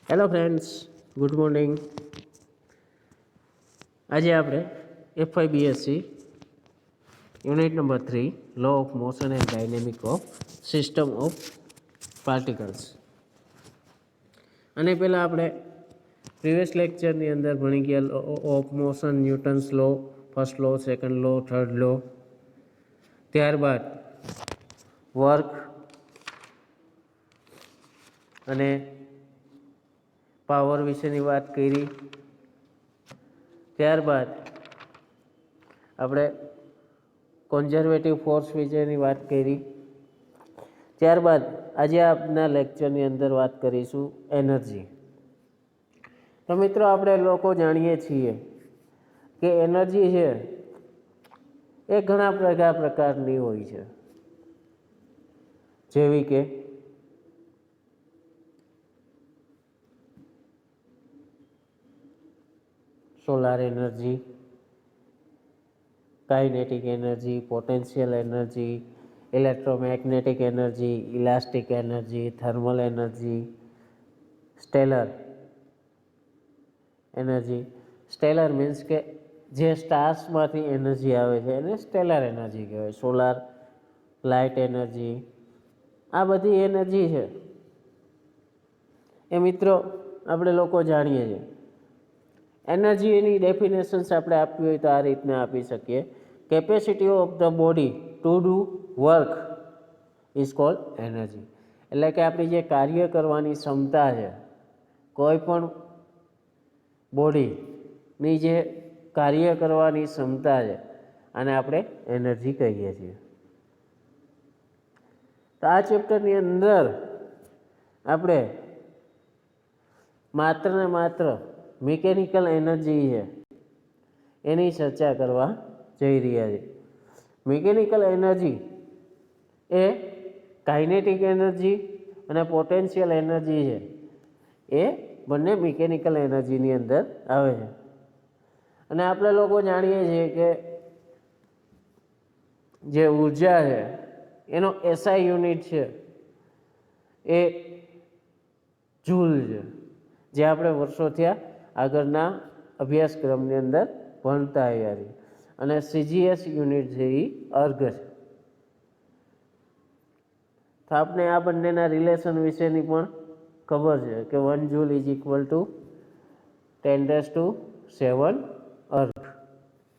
Hello friends, good morning. આજે આપણે FIBSC unit number 3 law of motion and dynamic of system of particles. અને પહેલાં આપણે previous લેક્ચરની અંદર ભણી ગયા law of motion, Newton's law, first law, second law, third law. ત્યારબાદ વર્ક અને પાવર વિશેની વાત કરી. ત્યારબાદ આપણે કોન્ઝર્વેટિવ ફોર્સ વિશેની વાત કરી. ત્યારબાદ આજે આપના લેક્ચરની અંદર વાત કરીશું એનર્જી. તો મિત્રો, આપણે લોકો જાણીએ છીએ કે એનર્જી છે એ ઘણા પ્રકારની હોય છે, જેવી કે solar energy, kinetic energy, potential energy, electromagnetic energy, elastic energy, thermal energy, stellar energy. Stellar means કે જે સ્ટાર્સમાંથી એનર્જી આવે છે એને સ્ટેલર એનર્જી કહેવાય. સોલાર, લાઇટ એનર્જી, આ બધી એનર્જી છે એ મિત્રો આપણે લોકો જાણીએ છીએ. એનર્જીની ડેફિનેશન્સ આપણે આપવી હોય તો આ રીતના આપી શકીએ. Capacity of the body to do work is cold energy. એટલે કે આપણી જે કાર્ય કરવાની ક્ષમતા છે, કોઈ પણ બોડીની જે કાર્ય કરવાની ક્ષમતા છે, આને આપણે એનર્જી કહીએ છીએ. તો આ ચેપ્ટરની અંદર આપણે માત્ર ને માત્ર મિકેનિકલ એનર્જી છે એની ચર્ચા કરવા જઈ રહ્યા છીએ. મિકેનિકલ એનર્જી એ કાઇનેટિક એનર્જી અને પોટેન્શિયલ એનર્જી છે, એ બંને મિકેનિકલ એનર્જીની અંદર આવે છે. અને આપણે લોકો જાણીએ છીએ કે જે ઉર્જા છે એનો SI યુનિટ છે એ જૂલ છે, જે આપણે વર્ષોથી આગળના અભ્યાસક્રમની અંદર ભણતા આવ્યા છીએ. અને CGS યુનિટ છે એ અર્ગ છે. તો આપણે આ બંનેના રિલેશન વિશેની પણ ખબર છે કે 1 જૂલ ઇઝ ઇક્વલ ટુ 10⁷ અર્ગ.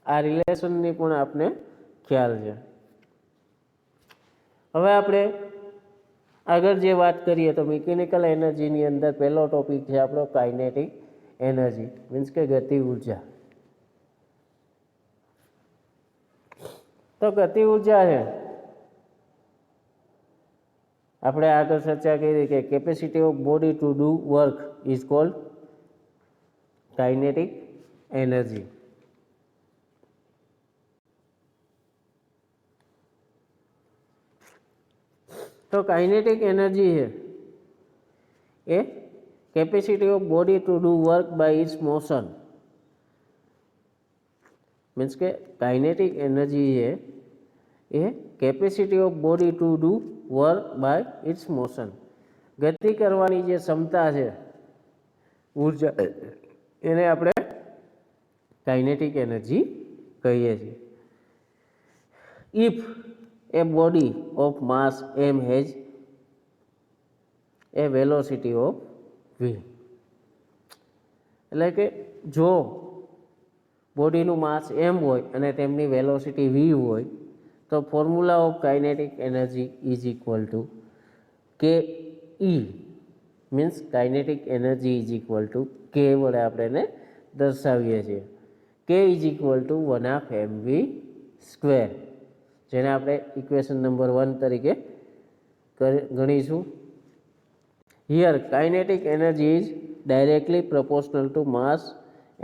આ રિલેશનની પણ આપણે ખ્યાલ છે. હવે આપણે આગળ જે વાત કરીએ તો મિકેનિકલ એનર્જીની અંદર પહેલો ટોપિક છે આપણો કાઇનેટિક એનર્જી, મીન્સ કે ગતિ ઉર્જા. તો ગતિ ઉર્જા છે આપણે આગળ ચર્ચા કરી કે capacity of body to do work is called kinetic energy. તો કાઇનેટિક એનર્જી છે એ capacity of body to do work by its motion. Means કે કાઇનેટિક એનર્જી છે એ capacity of body to do work by its motion. ગતિ કરવાની જે ક્ષમતા છે ઉર્જા, એને આપણે કાઇનેટિક એનર્જી કહીએ છીએ. If a body of mass m has a velocity of v. એટલે કે જો બોડીનું માસ m હોય અને તેમની વેલોસિટી v હોય તો formula of kinetic energy is equal to કે means kinetic energy is equal to કે વડે આપણે એને દર્શાવીએ છીએ. કે ઇઝ ઇક્વલ ટુ 1/mv², જેને આપણે ઇક્વેશન નંબર 1 તરીકે ગણીશું. Here kinetic energy is directly proportional two mass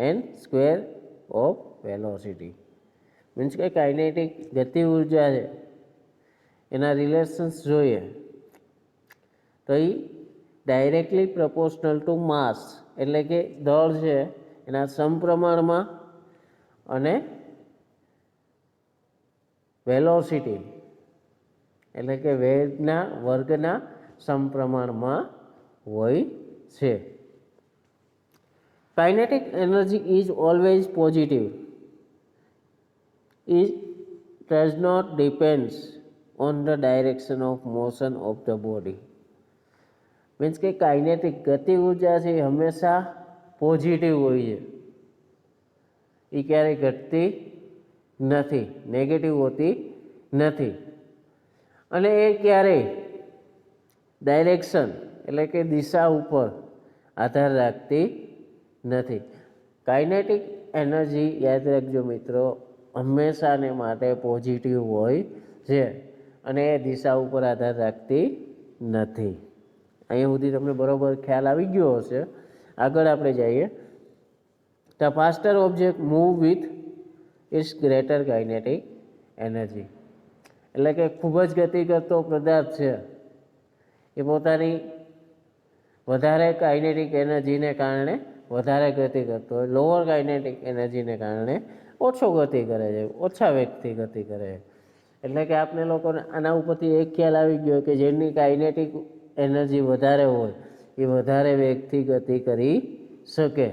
and square of velocity. Means કે કાઇનેટિક ગતિ ઉર્જા છે એના રિલેશન્સ જોઈએ તો એ ડાયરેક્ટલી પ્રોપોર્શનલ ટુ માસ, એટલે કે દળ છે એના સમપ્રમાણમાં, અને વેલોસિટી એટલે કે વેગના વર્ગના સમપ્રમાણમાં હોય છે. Kinetic energy is always positive. It does not depends on the direction of motion of the body. Means કે કાઇનેટિક ગતિ ઉર્જા છે એ હંમેશા પોઝિટિવ હોય છે, એ ક્યારેય ઘટતી નથી, નેગેટિવ હોતી નથી. અને એ ક્યારેય ડાયરેક્શન એટલે કે દિશા ઉપર આધાર રાખતી નથી. કાઇનેટિક એનર્જી યાદ રાખજો મિત્રો, હંમેશાને માટે પોઝિટિવ હોય છે અને એ દિશા ઉપર આધાર રાખતી નથી. અહીંયા સુધી તમને બરાબર ખ્યાલ આવી ગયો હશે. આગળ આપણે જઈએ. The faster object move with it's greater kinetic energy. એટલે કે ખૂબ જ ગતિ કરતો પદાર્થ છે એ પોતાની વધારે કાઇનેટિક એનર્જીને કારણે વધારે ગતિ કરતો હોય, લોઅર કાઇનેટિક એનર્જીને કારણે ઓછો ગતિ કરે છે, ઓછા વેગથી ગતિ કરે છે. એટલે કે આપણે લોકોને આના ઉપરથી એક ખ્યાલ આવી ગયો કે જેની કાઇનેટિક એનર્જી વધારે હોય એ વધારે વેગથી ગતિ કરી શકે,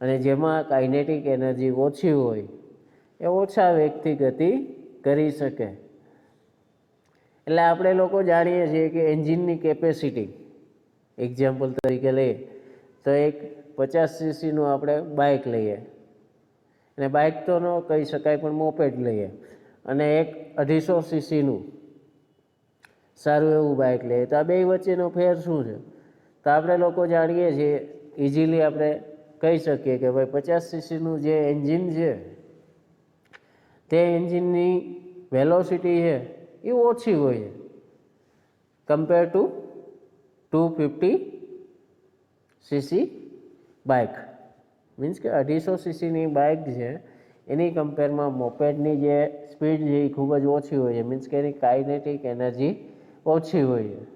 અને જેમાં કાઇનેટિક એનર્જી ઓછી હોય એ ઓછા વેગથી ગતિ કરી શકે. એટલે આપણે લોકો જાણીએ છીએ કે એન્જિનની કેપેસિટી એક્ઝામ્પલ તરીકે લઈએ તો એક 50 સીસીનું આપણે બાઇક લઈએ, અને બાઇક તો ન કહી શકાય પણ મોપેડ લઈએ, અને એક 250 સીસીનું સારું એવું બાઇક લઈએ, તો આ બે વચ્ચેનો ફેર શું છે? તો આપણે લોકો જાણીએ છીએ, ઇઝીલી આપણે કહી શકીએ કે ભાઈ 50 સીસીનું જે એન્જિન છે તે એન્જિનની વેલોસિટી છે એ ઓછી હોય છે compare to 250 CC bike. Means કે 250 સીસીની બાઇક છે એની કમ્પેરમાં મોપેડની જે સ્પીડ છે એ ખૂબ જ ઓછી હોય છે. મીન્સ કે એની કાઇનેટિક એનર્જી ઓછી હોય છે.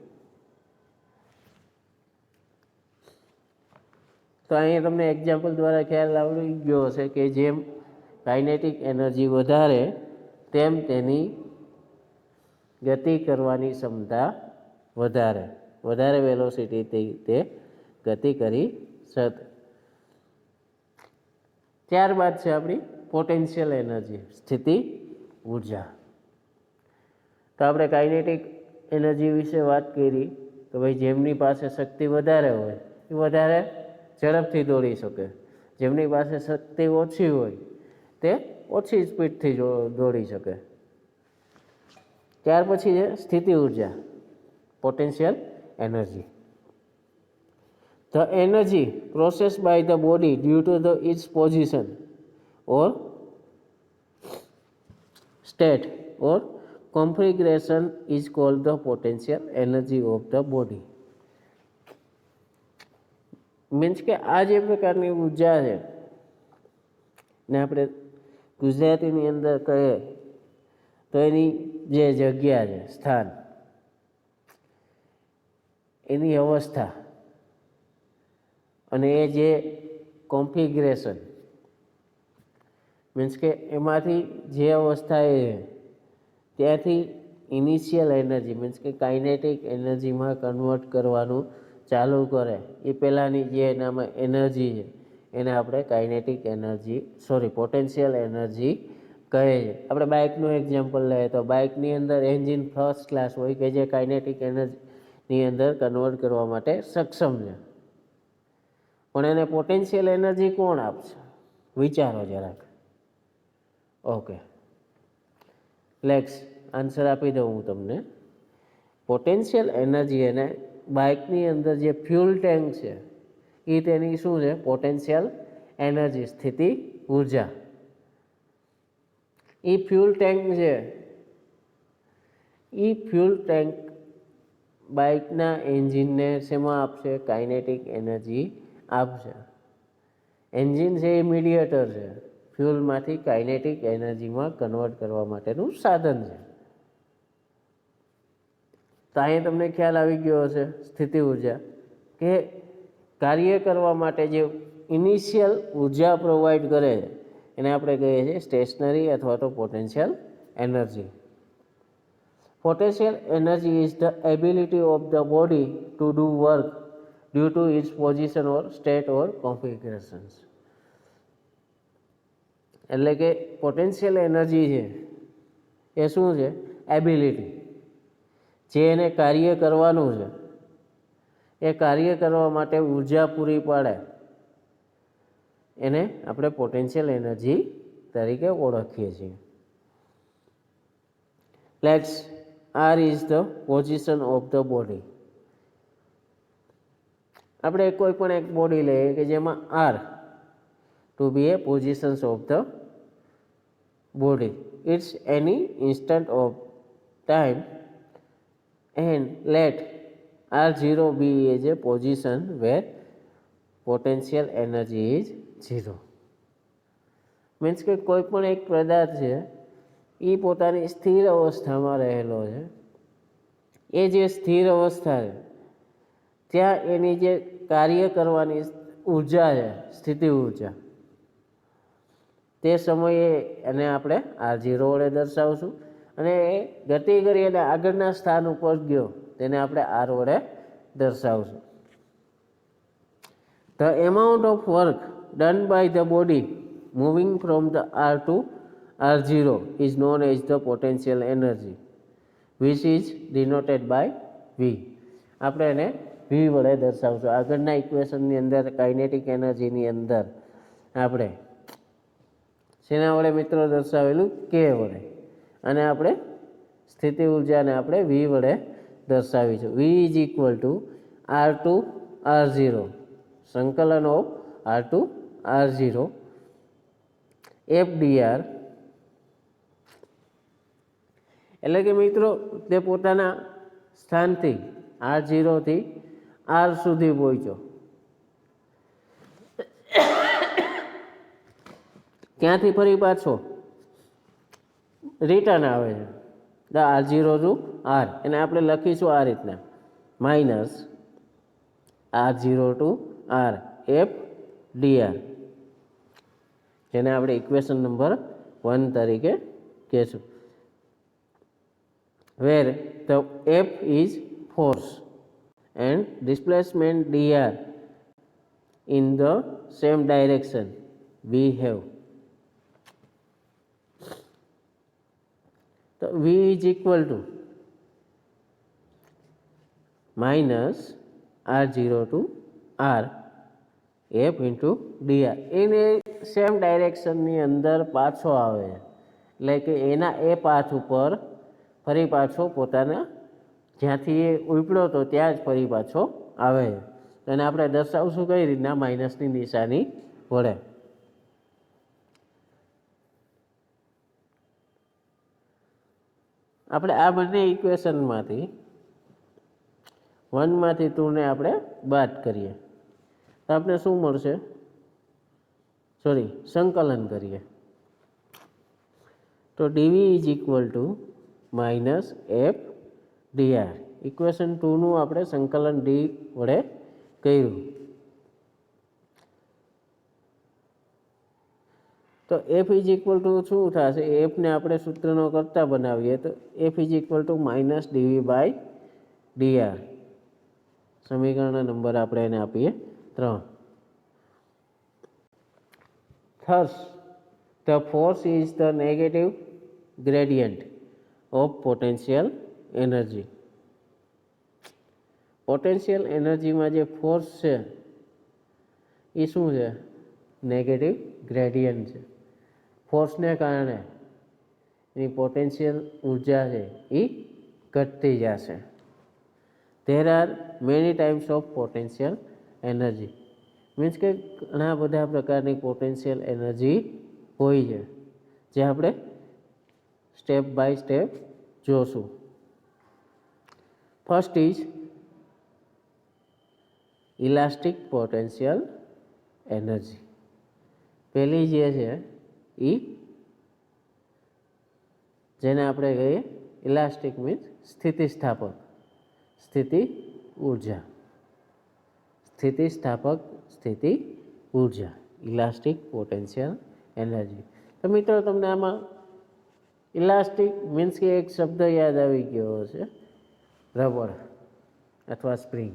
તો અહીંયા તમને એક્ઝામ્પલ દ્વારા ખ્યાલ આવી ગયો હશે કે જેમ કાઇનેટિક એનર્જી વધારે તેમ તેની ગતિ કરવાની ક્ષમતા વધારે, વધારે વેલોસિટીથી તે ગતિ કરી શકે. ત્યારબાદ છે આપણી પોટેન્શિયલ એનર્જી, સ્થિતિ ઉર્જા. તો આપણે કાઇનેટિક એનર્જી વિશે વાત કરી તો ભાઈ જેમની પાસે શક્તિ વધારે હોય એ વધારે ઝડપથી દોડી શકે, જેમની પાસે શક્તિ ઓછી હોય તે ઓછી સ્પીડથી દોડી શકે. ત્યાર પછી છે સ્થિતિ ઉર્જા, potential energy. The energy processed by the body due to its position or state or configuration is called the potential energy of the body. Means કે આ જે પ્રકારની ઉર્જા છે ને આપણે ગુજરાતીની અંદર કહીએ તો એની જે જગ્યા છે, સ્થાન, એની અવસ્થા અને એ જે કોન્ફિગરેશન, મીન્સ કે એમાંથી જે અવસ્થા એ ત્યાંથી ઇનિશિયલ એનર્જી મીન્સ કે કાઇનેટિક એનર્જીમાં કન્વર્ટ કરવાનું ચાલુ કરે એ પહેલાંની જે એનામાં એનર્જી છે એને આપણે કાઇનેટિક એનર્જી પોટેન્શિયલ એનર્જી કહે છે. આપણે બાઇકનું એક્ઝામ્પલ લઈએ તો બાઇકની અંદર એન્જિન ફર્સ્ટ ક્લાસ હોય કે જે કાઇનેટિક એનર્જીની અંદર કન્વર્ટ કરવા માટે સક્ષમ છે, પણ એને પોટેન્શિયલ એનર્જી કોણ આપશે? વિચારો જરાક. ઓકે, લેટ્સ આન્સર આપી દઉં હું તમને. પોટેન્શિયલ એનર્જી એને બાઇકની અંદર જે ફ્યુલ ટેન્ક છે એ તેની શું છે? પોટેન્શિયલ એનર્જી, સ્થિતિ ઉર્જા. એ ફ્યુલ ટેન્ક છે એ ફ્યુલ ટેન્ક બાઇકના એન્જિનને શેમાં આપશે? કાઇનેટિક એનર્જી આપશે. એન્જિન છે એ મીડિયેટર છે, ફ્યુલમાંથી કાઇનેટિક એનર્જીમાં કન્વર્ટ કરવા માટેનું સાધન છે. તો અહીંયા તમને ખ્યાલ આવી ગયો હશે સ્થિતિ ઉર્જા કે કાર્ય કરવા માટે જે ઇનિશિયલ ઉર્જા પ્રોવાઈડ કરે છે એને આપણે કહીએ છીએ સ્ટેશનરી અથવા તો potential energy. Potential energy is the ability of the body to do work due to its position or state or configurations. એટલે કે પોટેન્શિયલ એનર્જી છે એ શું છે? એબિલિટી. જે એને કાર્ય કરવાનું છે એ કાર્ય કરવા માટે ઉર્જા પૂરી પાડે એને આપણે પોટેન્શિયલ એનર્જી તરીકે ઓળખીએ છીએ. Let's R is the position of the body. આપણે કોઈ પણ એક બોડી લઈએ કે જેમાં આર ટુ બી એ positions of the body. It's any instant of time and let R0 be is a position where potential energy is 0. Means કે કોઈ પણ એક પદાર્થ છે એ પોતાની સ્થિર અવસ્થામાં રહેલો છે. એ જે સ્થિર અવસ્થા છે ત્યાં એની જે કાર્ય કરવાની ઉર્જા છે, સ્થિતિ ઉર્જા, તે સમયે એને આપણે R0 વડે દર્શાવશું. અને એ ગતિ કરી અને આગળના સ્થાન ઉપર ગયો તેને આપણે R વડે દર્શાવશું. The amount of work done by the body moving from the R to R0 is known as the potential energy which is denoted by V. આપણે એને V વડે દર્શાવશું. આગળના ઇક્વેશનની અંદર કાઇનેટિક એનર્જીની અંદર આપણે શેના વડે મિત્રો દર્શાવેલું? K વડે. અને આપણે સ્થિતિ ઉર્જાને આપણે V વડે દર્શાવીશું. V is equal to R to R0 સંકલન of R to R0 FDR. એટલે કે મિત્રો તે પોતાના સ્થાનથી R0 થી R સુધી પહોંચ્યો. ક્યાંથી ફરી પાછો રિટર્ન આવે છે ધ R0 ટુ R. એને આપણે લખીશું આ રીતના minus R0 two R FDR, જેને આપણે ઇક્વેશન નંબર 1 તરીકે કહેશું. Where the F is force and displacement DR in the same direction we have. તો V is equal to minus R0 to R F into DR. એને same ડાયરેક્શનની અંદર પાછો આવે છે. એટલે કે એના એ પાથ ઉપર ફરી પાછો પોતાના જ્યાંથી એ ઉપડ્યો હતો ત્યાં જ ફરી પાછો આવે છે. અને આપણે દર્શાવશું કઈ રીતના? માઇનસની નિશાની વડે. આપણે આ બંને ઇક્વેશનમાંથી 1 માંથી 2 ને આપણે બાદ કરીએ તો આપણે શું મળશે? સંકલન કરીએ તો dV is equal to minus F dr. Equation 2 નું આપણે સંકલન D વડે કર્યું તો F ઇઝ ઇક્વલ ટુ શું થશે? F ને આપણે સૂત્રનો કરતા બનાવીએ તો F is equal to minus dV by dr. સમીકરણ નંબર આપણે એને આપીએ 3. Thus, the force is the negative gradient of potential energy. Potential એનર્જીમાં જે ફોર્સ છે એ શું છે? નેગેટિવ ગ્રેડિયન્ટ છે. ફોર્સને કારણે એની પોટેન્શિયલ ઉર્જા છે એ ઘટતી જશે. There are many types of potential energy. Means કે ઘણા બધા પ્રકારની પોટેન્શિયલ એનર્જી હોય છે જે આપણે સ્ટેપ બાય સ્ટેપ જોશું. First is elastic potential energy. પહેલી જે છે એ જેને આપણે કહીએ ઇલાસ્ટિક મીન્સ સ્થિતિસ્થાપક સ્થિતિ ઉર્જા. સ્થિતિસ્થાપક સ્થિતિ ઉર્જા ઇલાસ્ટિક પોટેન્શિયલ એનર્જી. તો મિત્રો તમને આમાં ઇલાસ્ટિક મીન્સ કે એક શબ્દ યાદ આવી ગયો હશે, રબર અથવા સ્પ્રિંગ.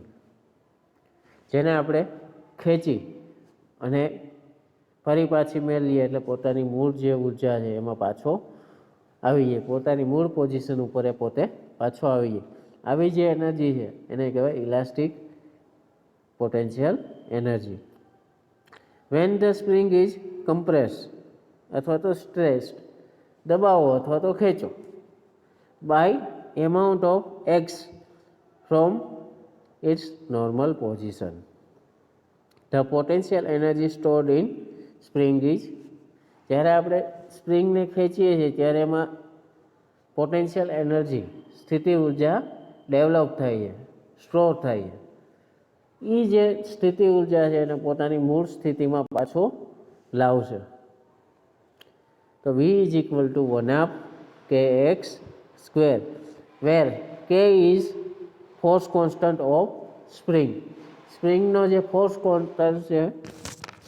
જેને આપણે ખેંચી અને ફરી પાછી મેળવીએ એટલે પોતાની મૂળ જે ઉર્જા છે એમાં પાછો આવી જાય, પોતાની મૂળ પોઝિશન ઉપર એ પોતે પાછો આવી જાય. આવી જે એનર્જી છે એને કહેવાય elastic potential energy. When the spring is compress અથવા તો સ્ટ્રેસ્ડ, દબાવો અથવા તો ખેંચો, by amount of x from its normal position, the potential energy stored in spring is, જ્યારે આપણે સ્પ્રિંગને ખેંચીએ છીએ ત્યારે એમાં પોટેન્શિયલ એનર્જી સ્થિતિ ઉર્જા ડેવલપ થાય છે, સ્ટોર થાય છે. એ જે સ્થિતિ ઉર્જા છે એને પોતાની મૂળ સ્થિતિમાં પાછો લાવશે. તો V is equal to 1/2 kx square, where k is force constant of spring. સ્પ્રિંગનો જે ફોર્સ કોન્સ્ટન્ટ છે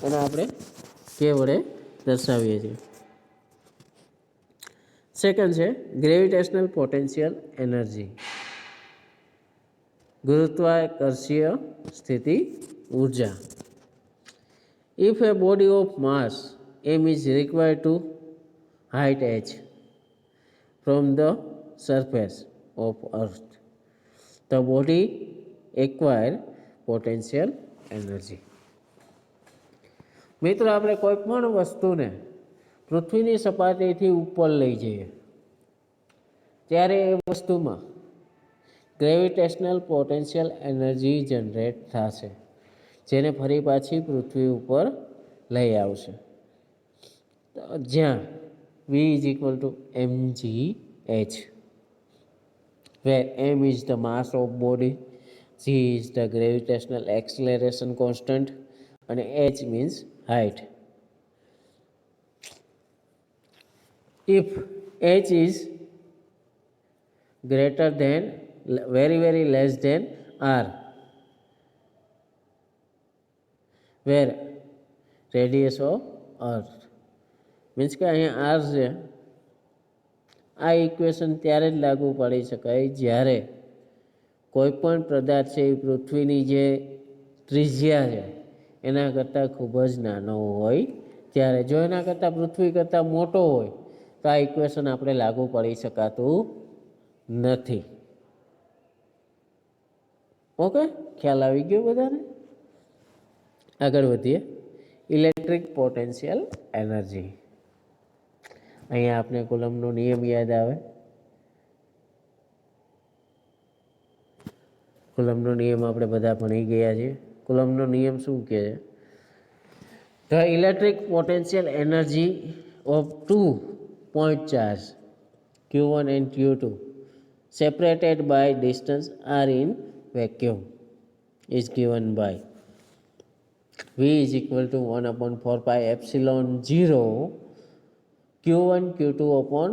એને આપણે k વડે દર્શાવીએ છીએ. સેકન્ડ છે ગ્રેવિટેશનલ પોટેન્શિયલ એનર્જી, ગુરુત્વાકર્ષીય સ્થિતિ ઉર્જા. If A body of mass m is required to height h from the surface of earth, the body acquire potential energy. મિત્રો, આપણે કોઈ પણ વસ્તુને પૃથ્વીની સપાટીથી ઉપર લઈ જઈએ ત્યારે એ વસ્તુમાં ગ્રેવિટેશનલ પોટેન્શિયલ એનર્જી જનરેટ થશે, જેને ફરી પાછી પૃથ્વી ઉપર લઈ આવશે. જ્યાં V is equal to mgh, where m is the mass of body, g is the gravitational acceleration constant and h means height. If h is greater than very less than r, where radius of earth means કે અહીંયા R છે, આ equation ત્યારે જ લાગુ પાડી શકાય જ્યારે કોઈ પણ પદાર્થ છે એ પૃથ્વીની જે ત્રિજ્યા છે એના કરતાં ખૂબ જ નાનો હોય ત્યારે. જો એના કરતાં પૃથ્વી કરતાં મોટો હોય તો આ ઇક્વેશન આપણે લાગુ પાડી શકાતું નથી. ઓકે, ખ્યાલ આવી ગયો બધાને? આગળ વધીએ. Electric potential energy. અહીંયા આપણે કુલમ્બનો નિયમ યાદ આવે. કુલમ્બનો નિયમ આપણે બધા ભણી ગયા છીએ. કુલમ્બનો નિયમ શું કહે છે? The electric potential energy of two point charge Q1 and Q2 separated by distance are in vacuum is given by V is equal to 1/4 pi epsilon 0 Q1 Q2 upon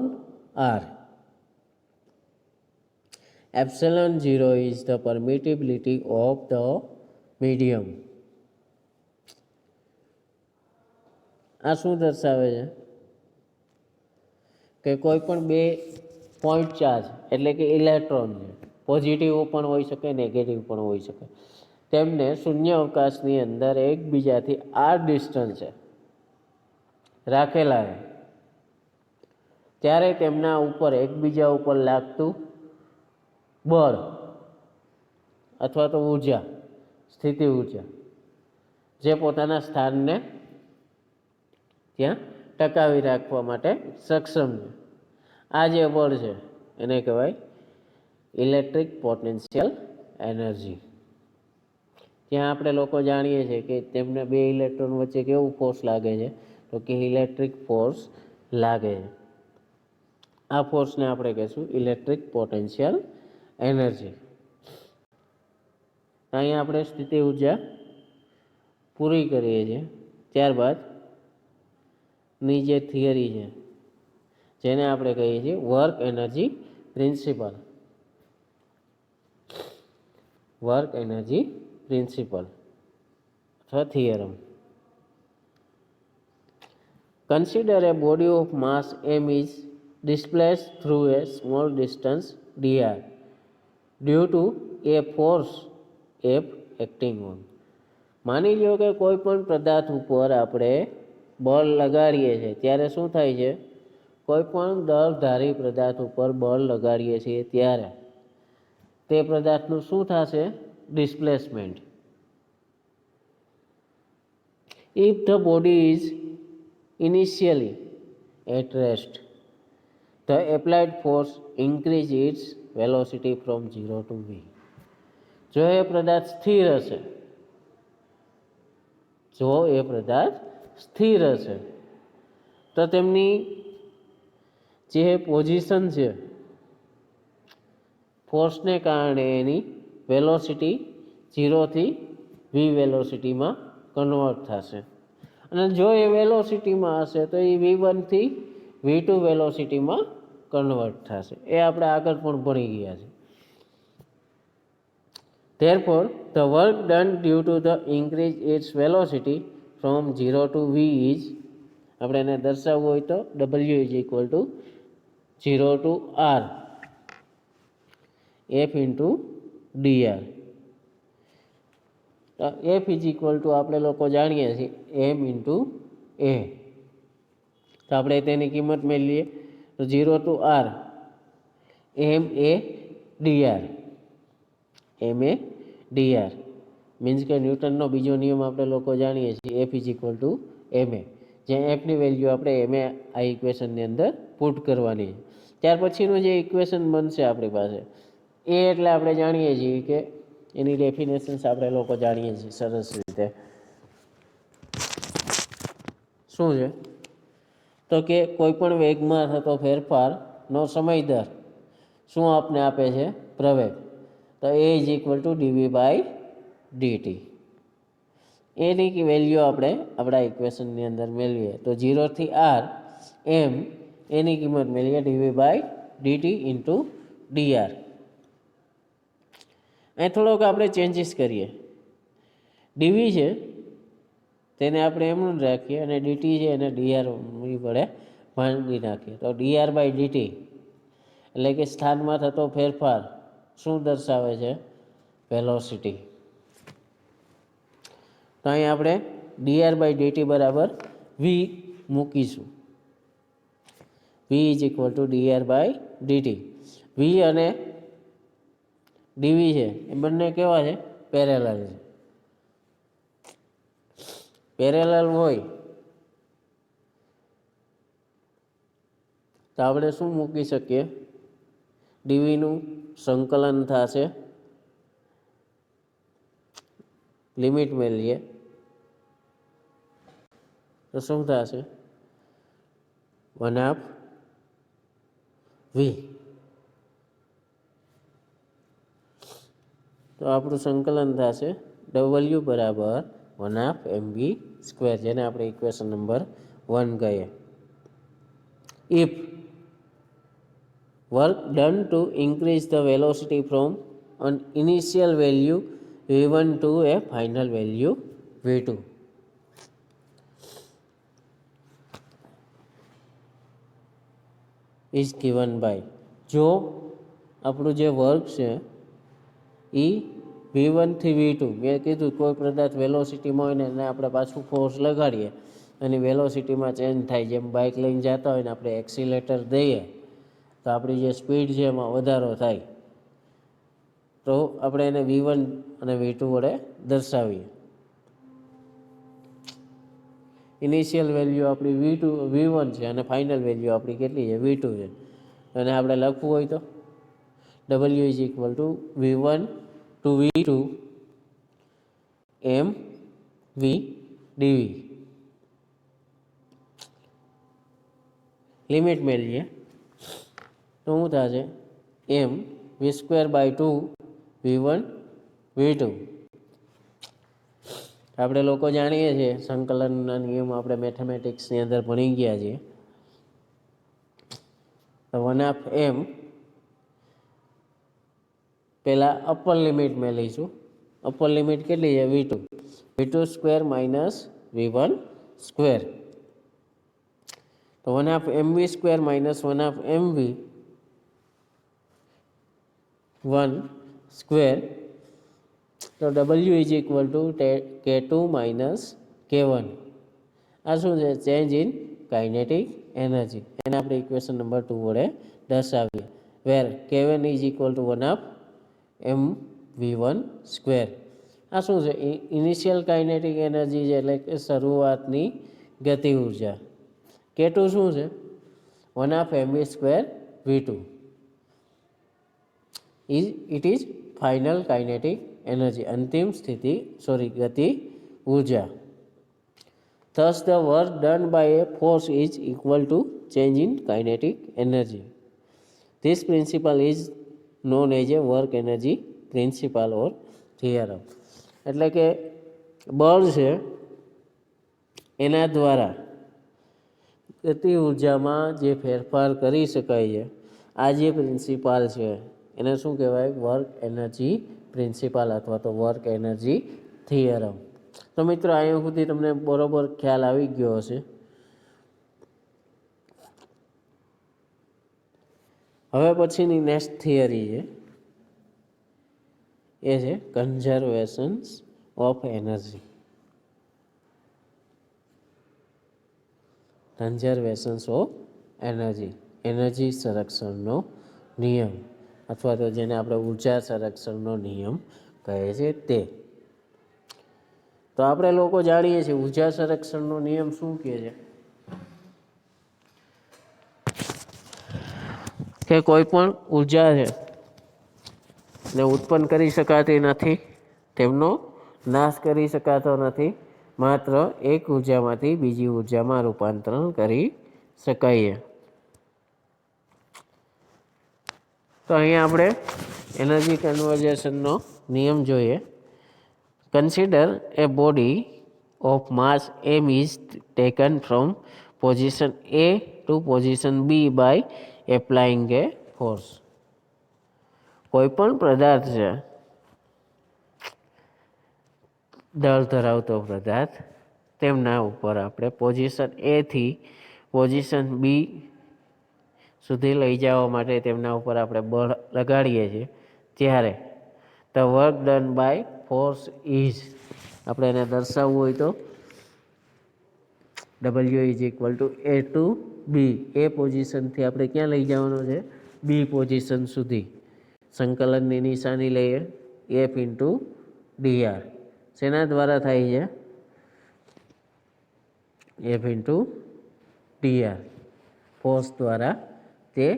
R. Epsilon 0 is the permittivity of the medium. આ શું દર્શાવે છે કે કોઈ પણ બે point charge એટલે કે ઇલેક્ટ્રોન છે, પોઝિટિવ પણ હોઈ શકે નેગેટિવ પણ હોઈ શકે, તેમને શૂન્ય અવકાશની અંદર એકબીજાથી આર ડિસ્ટન્સે રાખેલા છે ત્યારે તેમના ઉપર એકબીજા ઉપર લાગતું બળ અથવા તો ઉર્જા, સ્થિતિ ઉર્જા, જે પોતાના સ્થાનને ત્યાં ટકાવી રાખવા માટે સક્ષમ છે, આ જે બળ છે એને કહેવાય ઇલેક્ટ્રિક પોટેન્શિયલ એનર્જી. ત્યાં આપણે લોકો જાણીએ છીએ કે તેમને બે ઇલેક્ટ્રોન વચ્ચે કેવું ફોર્સ લાગે છે, તો કે ઇલેક્ટ્રિક ફોર્સ લાગે છે. આ ફોર્સને આપણે કહીશું ઇલેક્ટ્રિક પોટેન્શિયલ એનર્જી. અહીંયા આપણે સ્થિતિ ઉર્જા પૂરી કરીએ છીએ. ત્યારબાદ ની જે થિયરી છે જેને આપણે કહીએ છીએ work energy principle. Work energy principle અથવા theorem. Consider a body of mass m is displaced through a small distance dr due to a force F acting on. માની લો કે કોઈ પણ પદાર્થ ઉપર આપણે બળ લગાડીએ છીએ ત્યારે શું થાય છે, કોઈ પણ દળધારી પદાર્થ ઉપર બળ લગાડીએ છીએ ત્યારે તે પદાર્થનું શું થશે, displacement. If the body is initially at rest, the applied force increase its velocity from 0 to v. જો એ પદાર્થ સ્થિર હશે, તો તેમની જે પોઝિશન છે ફોર્સને કારણે એની વેલોસિટી 0થી v વેલોસિટીમાં કન્વર્ટ થશે. અને જો એ વેલોસિટીમાં હશે તો એ v1થી v2 વેલોસિટીમાં કન્વર્ટ થશે. એ આપણે આગળ પણ ભણી ગયા છે. Therefore, the work done due to the increase its velocity from 0 to v is, આપણે એને દર્શાવવું હોય તો w is equal to 0 to r f into dr. f is equal to આપણે લોકો જાણીએ છીએ m into a. તો આપણે તેની કિંમત મેળવીએ તો 0 to r m a dr. m a dr means કે ન્યૂટનનો બીજો નિયમ આપણે લોકો જાણીએ છીએ f is equal to m a. જે એફની વેલ્યુ આપણે એમ એ આ ઇક્વેશનની અંદર પુટ કરવાની છે. ત્યાર પછીનું જે ઇક્વેશન બનશે આપણી પાસે એ એટલે આપણે જાણીએ છીએ કે એની ડેફિનેશન્સ આપણે લોકો જાણીએ છીએ સરસ રીતે. શું છે તો કે કોઈ પણ વેગમાં થતો ફેરફારનો સમય દર શું આપને આપે છે, પ્રવેગ. તો a is equal to dv by dt. એની વેલ્યુ આપણે આપણા ઇક્વેશનની અંદર મેળવીએ તો 0 થી r એમ એની કિંમત મેળવીએ D V by D T into D R. અહીં થોડોક આપણે ચેન્જીસ કરીએ. ડીવી છે તેને આપણે એમનું રાખીએ અને ડીટી છે એને ડીઆર વડે ભાંગી નાખીએ. તો ડીઆર બાય ડીટી એટલે કે સ્થાનમાં થતો ફેરફાર શું દર્શાવે છે, વેલોસિટી. તો અહીં આપણે ડીઆર બાય ડીટી બરાબર વી મૂકીશું. V is equal to dr by dt. V અને ડીવી છે એ બંને કેવા છે, પેરેલલ છે. પેરેલલ હોય તો આપણે શું મૂકી શકીએ, ડીવીનું સંકલન થશે, લિમિટ મેળવીએ તો શું થશે, 1/v. તો આપણું સંકલન થશે w બરાબર 1/mv², જેને આપણે ઇક્વેશન નંબર 1 કહીએ. If work done to increase the velocity from an initial value v1 to a final value v2 is given by, જો આપણું જે વર્ક છે એ v1 થી v2, મેં કીધું કોઈ પદાર્થ વેલોસિટીમાં હોય ને એને આપણે પાછું ફોર્સ લગાડીએ અને વેલોસિટીમાં ચેન્જ થાય. જેમ બાઇક લઈને જતા હોય ને આપણે એક્સિલેટર દઈએ તો આપણી જે સ્પીડ છે એમાં વધારો થાય. તો આપણે એને v1 અને v2 વડે દર્શાવીએ. ઇનિશિયલ વેલ્યુ આપણી v1 છે અને ફાઇનલ વેલ્યુ આપણી કેટલી છે, v2 છે. અને આપણે લખવું હોય તો w is equal to v1 to v2 m v dv. Limit મેળવીએ તો શું થશે, m v²/2 v1 v2. આપણે લોકો જાણીએ છીએ સંકલનના નિયમ આપણે મેથેમેટિક્સની અંદર ભણી ગયા છીએ. તો 1/m પહેલાં અપર લિમિટ મેં લઈશું. અપર લિમિટ કેટલી છે, v2 v2² માઇનસ v1². તો 1/mv² માઇનસ 1/mv1² તો W is equal two K2 minus K1. આ શું છે? Change in kinetic energy. એને આપણે ઇક્વેશન નંબર 2 વડે દર્શાવીએ. વેર K1 is equal two 1/mv1 square. આ શું છે? ઇનિશિયલ કાઇનેટિક એનર્જી છે, એટલે કે શરૂઆતની ગતિ ઉર્જા. K2 શું છે? 1/mv square v2. It is final kinetic energy, અંતિમ ગતિ ઉર્જા. Thus, the work done by a force is equal to change in kinetic energy. This principle is known as a work energy principle or theorem. એટલે કે બળ છે એના દ્વારા ગતિ ઉર્જામાં જે ફેરફાર કરી શકાય છે, આ જે પ્રિન્સિપાલ છે એને શું કહેવાય? વર્ક એનર્જી પ્રિન્સિપાલ અથવા તો વર્ક એનર્જી થિયરમ. તો મિત્રો, અહીંયા સુધી તમને બરોબર ખ્યાલ આવી ગયો હશે. હવે પછીની નેક્સ્ટ થિયરી છે એ છે conservations of energy. Conservations of energy, energy સંરક્ષણનો નિયમ અથવા તો જેને આપણે ઉર્જા સંરક્ષણનો નિયમ કહે છે તે. તો આપણે લોકો જાણીએ છીએ ઉર્જા સંરક્ષણનો નિયમ શું કહે છે કે કોઈ પણ ઉર્જા છે ને ઉત્પન્ન કરી શકાતી નથી, તેમનો નાશ કરી શકાતો નથી, માત્ર એક ઉર્જામાંથી બીજી ઉર્જામાં રૂપાંતરણ કરી શકાય. તો અહીંયા આપણે એનર્જી કન્વર્ઝેશનનો નિયમ જોઈએ. Consider a body of mass m is taken from position A to position B by applying a force. કોઈ પણ પદાર્થ છે, દળ ધરાવતો પદાર્થ, તેમના ઉપર આપણે પોઝિશન A થી પોઝિશન B સુધી લઈ જવા માટે તેમના ઉપર આપણે બળ લગાડીએ છીએ, ત્યારે the work done by force is, આપણે એને દર્શાવવું હોય તો W is equal to A to B. એ પોઝિશનથી આપણે ક્યાં લઈ જવાનો છે? બી પોઝિશન સુધી. સંકલનની નિશાની લઈએ, F ઇન્ટુ DR. શેના દ્વારા થાય છે? F into DR. ફોર્સ દ્વારા તે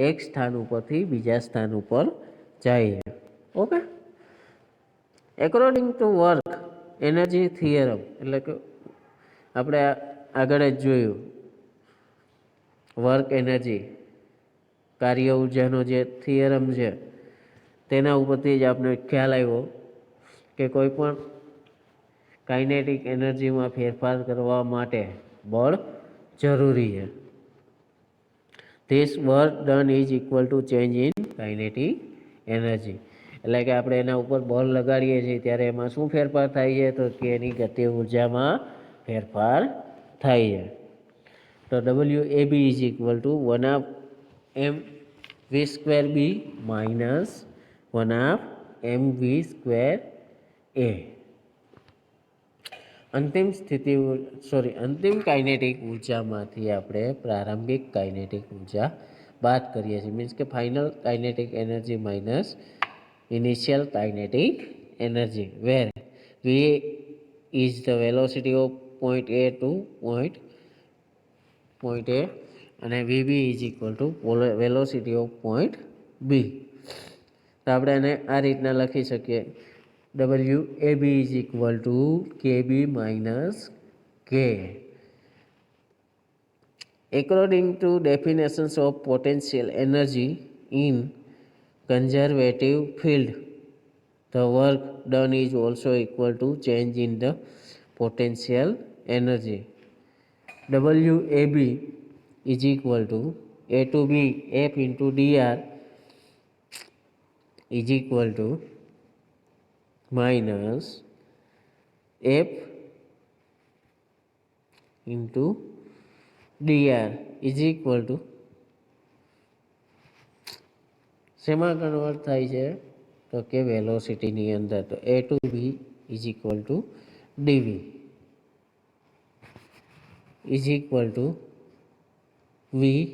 એક સ્થાન ઉપરથી બીજા સ્થાન ઉપર જાય છે. Okay. According to work energy theorem, એટલે કે આપણે આગળ જ જોયું વર્ક એનર્જી કાર્ય ઉર્જાનો જે થિયરમ છે તેના ઉપરથી જ આપણે ખ્યાલ આવ્યો કે કોઈ પણ કાઇનેટિક એનર્જીમાં ફેરફાર કરવા માટે બળ જરૂરી છે. This work done is equal to change in kinetic energy. એટલે કે આપણે એના ઉપર બળ લગાડીએ છીએ ત્યારે એમાં શું ફેરફાર થાય છે? તો કે એની ગતિ ઉર્જામાં ફેરફાર થાય છે. તો WAB is equal to 1/mv square B minus 1/mv square A. અંતિમ કાઇનેટિક ઉર્જામાંથી આપણે પ્રારંભિક કાઇનેટિક ઉર્જા બાદ કરીએ છીએ. મીન્સ કે final kinetic energy minus initial kinetic energy, where V is the velocity of point A to point A અને VB is equal to velocity of point B. તો આપણે એને આ રીતના લખી શકીએ. WAB is equal to KB minus K. According to definitions of potential energy in conservative field, the work done is also equal to change in the potential energy. WAB is equal to A to B F into DR is equal to minus F into DR is equal to શેમાં convert થાય છે? તો કે વેલોસિટીની અંદર, તો a to b is equal to dv is equal to v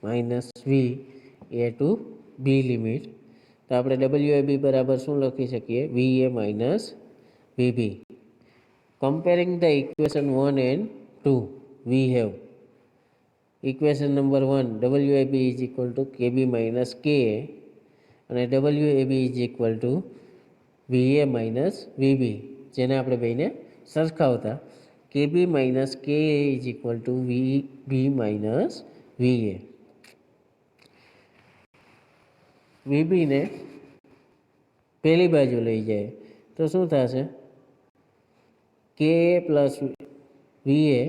minus v a to b limit. તો આપણે ડબલ્યુ એ બી બરાબર શું લખી શકીએ? V a minus v b. Comparing the equation 1 and 2, we have equation number 1 ડબલ્યુ a b is equal to k b minus k a, અને ડબલ્યુ a b is equal to v a minus v b, જેને આપણે બેને સરખાવતા k b minus k a is equal to v b minus v a. વીબીને પહેલી બાજુ લઈ જાય તો શું થશે? K a plus v a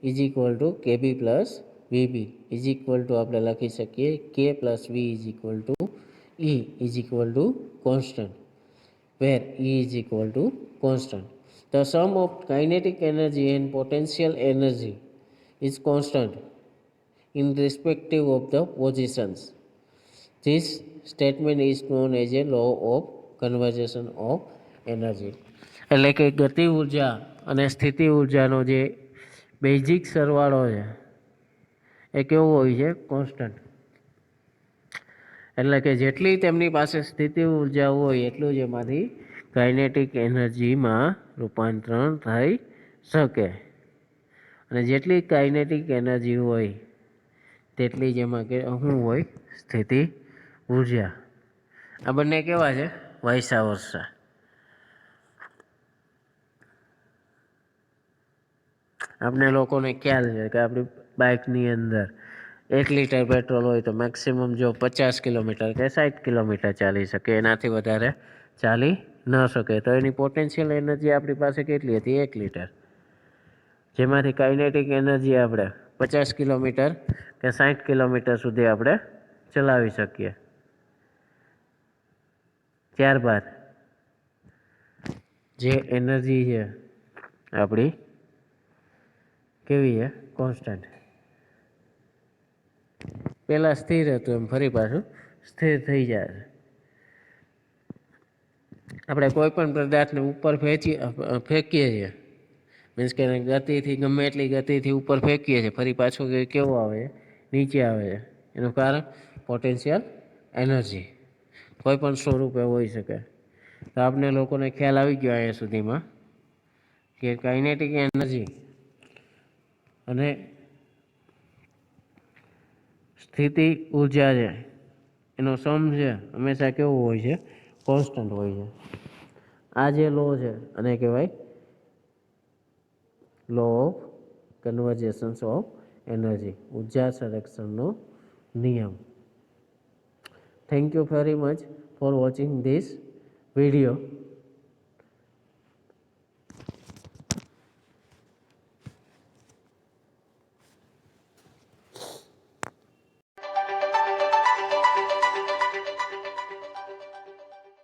is equal to k b plus vb is equal to આપણે લખી શકીએ k plus v is equal to e is equal to constant, where e is equal to constant. The sum of kinetic energy and potential energy is constant in respective of the positions. This statement is known as a law of conservation of energy. એટલે કે ગતિ ઉર્જા અને સ્થિતિ ઉર્જાનો જે basic સરવાળો છે એ કેવો હોય છે? કોન્સ્ટન્ટ. એટલે કે જેટલી તેમની પાસે સ્થિતિ ઉર્જા હોય એટલું જ એમાંથી કાઇનેટિક એનર્જીમાં રૂપાંતરણ થઈ શકે, અને જેટલી કાઇનેટિક એનર્જી હોય તેટલી જ એમાં કે શું હોય? સ્થિતિ ઉર્જા. આ બંને કેવા છે? વૈસા વર્ષા. આપણે લોકોને ખ્યાલ છે કે આપણી બાઇકની અંદર 1 લીટર પેટ્રોલ હોય તો મેક્સિમમ જો 50 કિલોમીટર કે 60 કિલોમીટર ચાલી શકે, એનાથી વધારે ચાલી ન શકે. તો એની પોટેન્શિયલ એનર્જી આપણી પાસે કેટલી હતી? 1 લીટર, જેમાંથી કાઇનેટિક એનર્જી આપણે 50 કિલોમીટર કે 60 કિલોમીટર સુધી આપણે ચલાવી શકીએ. ત્યારબાદ જે એનર્જી છે આપણી કેવી છે? કોન્સ્ટન્ટ. પહેલાં સ્થિર હતું એમ ફરી પાછું સ્થિર થઈ જાય. આપણે કોઈ પણ પદાર્થને ઉપર ફેંકીએ છીએ, મીન્સ કે ગતિથી ગમે એટલી ગતિથી ઉપર ફેંકીએ છીએ, ફરી પાછું કેવું આવે છે? નીચે આવે છે. એનું કારણ પોટેન્શિયલ એનર્જી કોઈ પણ સ્વરૂપે હોઈ શકે. તો આપણે લોકોને ખ્યાલ આવી ગયો અહીંયા સુધીમાં કે કાઇનેટિક એનર્જી અને સ્થિતિ ઉર્જા છે એનો સમ છે હંમેશા કેવો હોય છે? કોન્સ્ટન્ટ હોય છે. આ જે લો છે અને કહેવાય law of conservation of energy, ઉર્જા સંરક્ષણનો નિયમ. Thank you very much for watching this video.